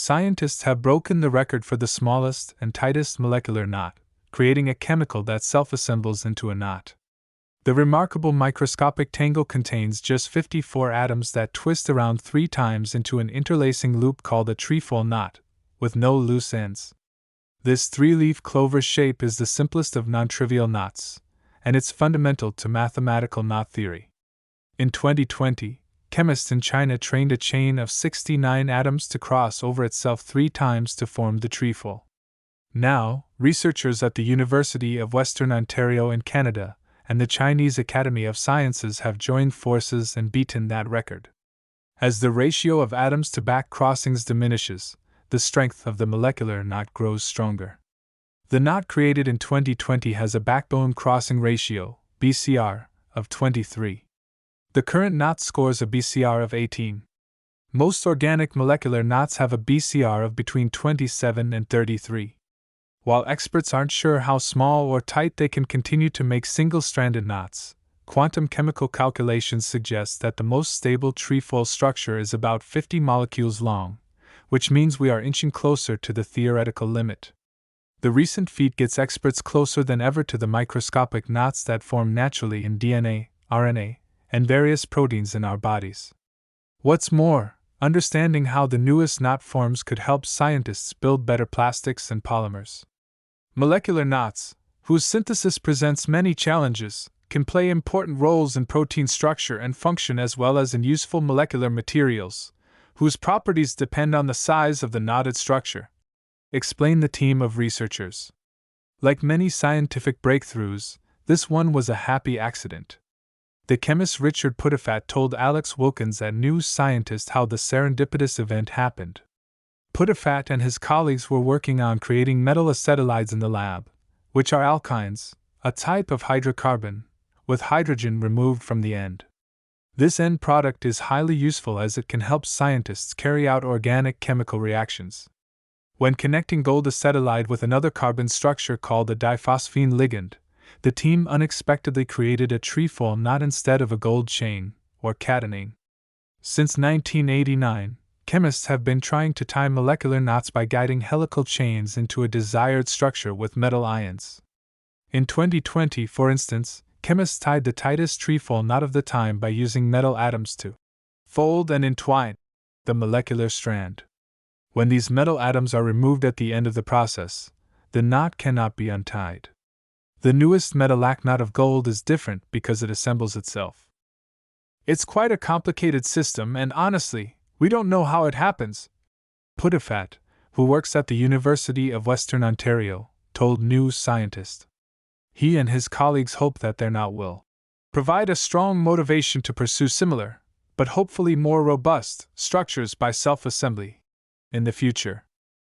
Scientists have broken the record for the smallest and tightest molecular knot, creating a chemical that self-assembles into a knot. The remarkable microscopic tangle contains just 54 atoms that twist around 3 times into an interlacing loop called a trefoil knot, with no loose ends. This 3-leaf clover shape is the simplest of non-trivial knots, and it's fundamental to mathematical knot theory. In 2020, chemists in China trained a chain of 69 atoms to cross over itself 3 times to form the trefoil. Now, researchers at the University of Western Ontario in Canada and the Chinese Academy of Sciences have joined forces and beaten that record. As the ratio of atoms to back crossings diminishes, the strength of the molecular knot grows stronger. The knot created in 2020 has a backbone crossing ratio, BCR, of 23. The current knot scores a BCR of 18. Most organic molecular knots have a BCR of between 27 and 33. While experts aren't sure how small or tight they can continue to make single-stranded knots, quantum chemical calculations suggest that the most stable trefoil structure is about 50 molecules long, which means we are inching closer to the theoretical limit. The recent feat gets experts closer than ever to the microscopic knots that form naturally in DNA, RNA, and various proteins in our bodies. What's more, understanding how the newest knot forms could help scientists build better plastics and polymers. Molecular knots, whose synthesis presents many challenges, can play important roles in protein structure and function as well as in useful molecular materials, whose properties depend on the size of the knotted structure, explained the team of researchers. Like many scientific breakthroughs, this one was a happy accident. The chemist Richard Putafat told Alex Wilkins at New Scientist how the serendipitous event happened. Putafat and his colleagues were working on creating metal acetylides in the lab, which are alkynes, a type of hydrocarbon, with hydrogen removed from the end. This end product is highly useful as it can help scientists carry out organic chemical reactions. When connecting gold acetylide with another carbon structure called a diphosphine ligand, the team unexpectedly created a trefoil knot instead of a gold chain, or catenane. Since 1989, chemists have been trying to tie molecular knots by guiding helical chains into a desired structure with metal ions. In 2020, for instance, chemists tied the tightest trefoil knot of the time by using metal atoms to fold and entwine the molecular strand. When these metal atoms are removed at the end of the process, the knot cannot be untied. The newest metalac knot of gold is different because it assembles itself. It's quite a complicated system, and honestly, we don't know how it happens, Putafat, who works at the University of Western Ontario, told New Scientist. He and his colleagues hope that their knot will provide a strong motivation to pursue similar, but hopefully more robust, structures by self-assembly in the future.